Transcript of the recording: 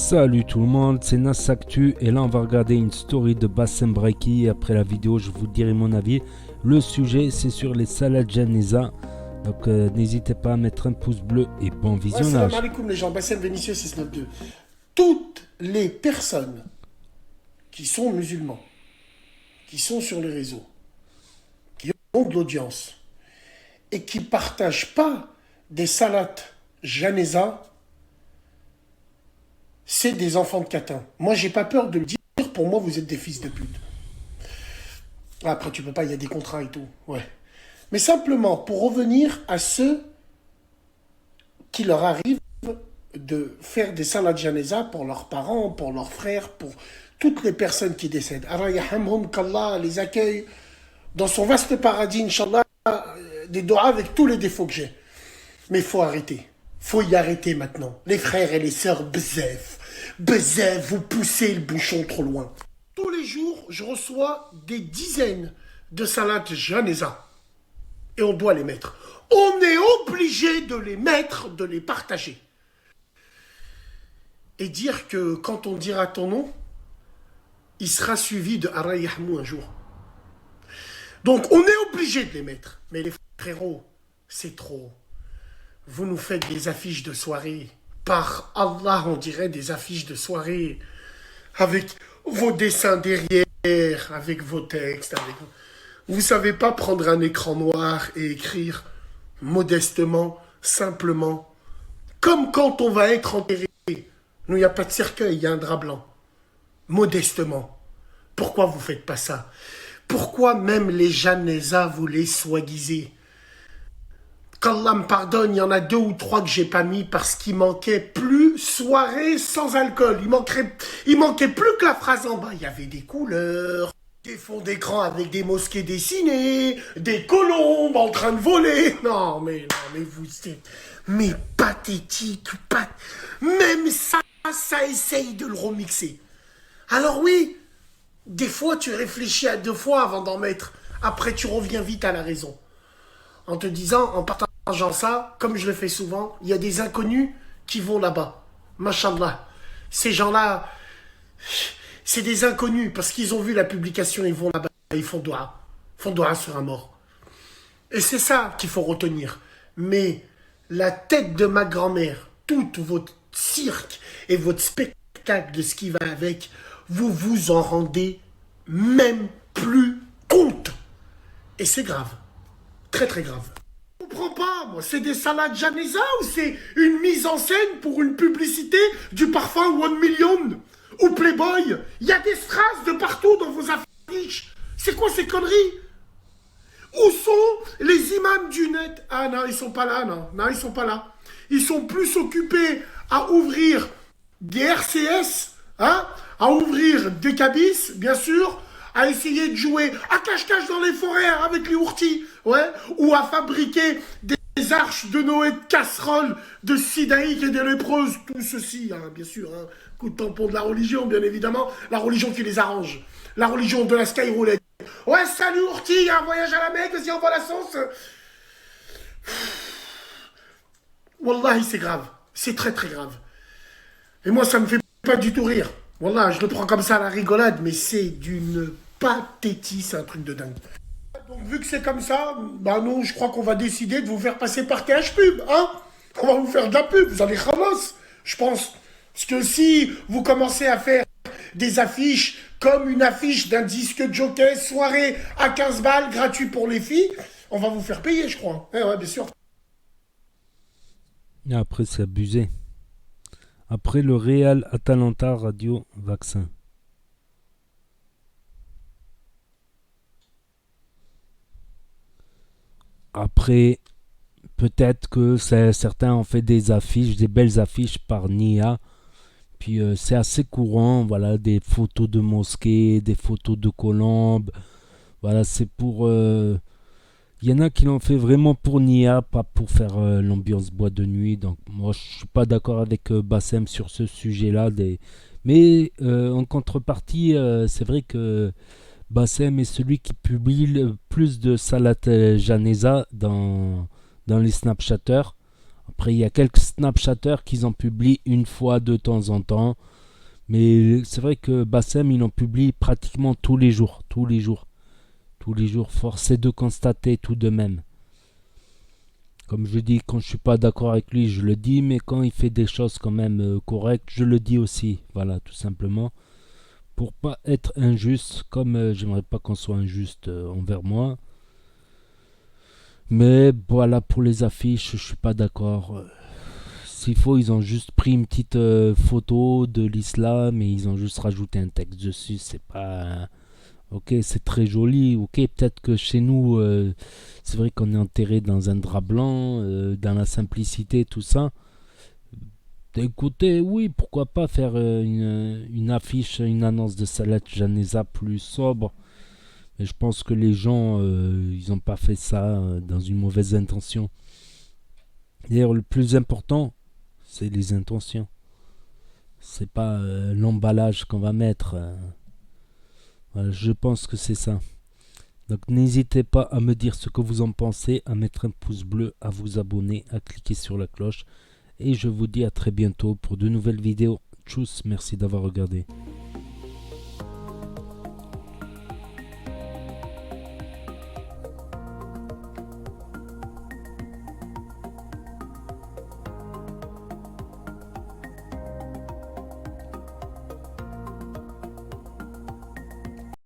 Salut tout le monde, c'est Nas Actu et là on va regarder une story de Bassem Braiki. Après la vidéo je vous dirai mon avis. Le sujet c'est sur les salades Janeza. Donc n'hésitez pas à mettre un pouce bleu et bon visionnage. Salam alaikum les gens, Bassem Vénitieux 692. Toutes les personnes qui sont musulmans, qui sont sur les réseaux, qui ont de l'audience et qui ne partagent pas des salades Janeza, c'est des enfants de catin. Moi, j'ai pas peur de le dire. Pour moi, vous êtes des fils de pute. Après, tu peux pas, il y a des contrats et tout. Ouais. Mais simplement, pour revenir à ceux qui leur arrive de faire des salades janeza pour leurs parents, pour leurs frères, pour toutes les personnes qui décèdent. Arayahamhum, qu'Allah les accueille dans son vaste paradis, Inch'Allah, des doigts avec tous les défauts que j'ai. Mais il faut arrêter. Faut y arrêter maintenant. Les frères et les sœurs, bzef, vous poussez le bouchon trop loin. Tous les jours, je reçois des dizaines de salades janeza. Et on doit les mettre. On est obligé de les mettre, de les partager. Et dire que quand on dira ton nom, il sera suivi de Arayahmou un jour. Donc on est obligé de les mettre. Mais les frérots, c'est trop. Vous nous faites des affiches de soirée. Par Allah, on dirait des affiches de soirée. Avec vos dessins derrière, avec vos textes. Vous ne savez pas prendre un écran noir et écrire modestement, simplement. Comme quand on va être enterré. Nous, il n'y a pas de cercueil, il y a un drap blanc. Modestement. Pourquoi vous ne faites pas ça? Pourquoi même les Janeza, vous les soi-disez? Qu'Allah me pardonne, il y en a 2 ou 3 que j'ai pas mis parce qu'il manquait plus soirée sans alcool. Il manquait plus que la phrase en bas. Il y avait des couleurs, des fonds d'écran avec des mosquées dessinées, des colombes en train de voler. Non, mais vous êtes... Mais pathétique, même ça essaye de le remixer. Alors oui, des fois tu réfléchis à 2 fois avant d'en mettre. Après tu reviens vite à la raison. En te disant, en partageant ça, comme je le fais souvent, il y a des inconnus qui vont là-bas. Mashallah. Ces gens-là, c'est des inconnus parce qu'ils ont vu la publication, ils vont là-bas, ils font doua. Ils font doua sur un mort. Et c'est ça qu'il faut retenir. Mais la tête de ma grand-mère, tout votre cirque et votre spectacle de ce qui va avec, vous vous en rendez même plus compte. Et c'est grave. Très très grave. Je comprends pas, moi. C'est des salades Janeza ou c'est une mise en scène pour une publicité du parfum One Million ou Playboy? Il y a des strass de partout dans vos affiches. C'est quoi ces conneries? Où sont les imams du net? Ah non, ils sont pas là, non. Non, ils sont pas là. Ils sont plus occupés à ouvrir des RCS, hein, à ouvrir des cabis, bien sûr, à essayer de jouer à cache-cache dans les forêts avec les ourtis, ouais, ou à fabriquer des arches de Noé de casseroles, de sidaïques et de lépreuses, tout ceci, hein, bien sûr, hein, coup de tampon de la religion, bien évidemment, la religion qui les arrange, la religion de la skyroulette. Ouais, salut ourti, il y a un voyage à la Mecque, si on voit la sauce. Wallahi, c'est grave, c'est très très grave. Et moi, ça me fait pas du tout rire. Wallah, je le prends comme ça à la rigolade, mais c'est d'une pathétie, c'est un truc de dingue. Donc, vu que c'est comme ça, bah non, je crois qu'on va décider de vous faire passer par TH Pub, hein. On va vous faire de la pub, vous allez ramos, je pense. Parce que si vous commencez à faire des affiches comme une affiche d'un disque jockey, soirée à 15 balles, gratuit pour les filles, on va vous faire payer, je crois. Ouais, bien sûr. Et après c'est abusé. Après le Real Atalanta Radio Vaccin. Après, peut-être que certains ont fait des affiches, des belles affiches par Nia. Puis c'est assez courant, voilà, des photos de mosquées, des photos de colombes. Voilà, c'est pour... Il y en a qui l'ont fait vraiment pour Nia, pas pour faire l'ambiance boîte de nuit. Donc moi, je suis pas d'accord avec Bassem sur ce sujet-là. Mais en contrepartie, c'est vrai que Bassem est celui qui publie le plus de salades Janeza dans les Snapchatters. Après, il y a quelques Snapchatters qui en publient une fois de temps en temps. Mais c'est vrai que Bassem, il en publie pratiquement tous les jours. Tous les jours. Tous les jours. Force est de constater tout de même. Comme je dis, quand je suis pas d'accord avec lui, je le dis. Mais quand il fait des choses quand même correctes, je le dis aussi. Voilà, tout simplement. Pour pas être injuste, comme j'aimerais pas qu'on soit injuste envers moi. Mais voilà, pour les affiches, je suis pas d'accord. S'il faut, ils ont juste pris une petite photo de l'islam et ils ont juste rajouté un texte dessus. C'est pas. Ok, c'est très joli. Ok, peut-être que chez nous, c'est vrai qu'on est enterré dans un drap blanc, dans la simplicité, tout ça. Écoutez, oui, pourquoi pas faire une affiche, une annonce de Salat Janeza plus sobre. Mais je pense que les gens, ils n'ont pas fait ça dans une mauvaise intention. D'ailleurs, le plus important, c'est les intentions. C'est pas l'emballage qu'on va mettre. Voilà, je pense que c'est ça. Donc n'hésitez pas à me dire ce que vous en pensez, à mettre un pouce bleu, à vous abonner, à cliquer sur la cloche. Et je vous dis à très bientôt pour de nouvelles vidéos. Tchuss, merci d'avoir regardé.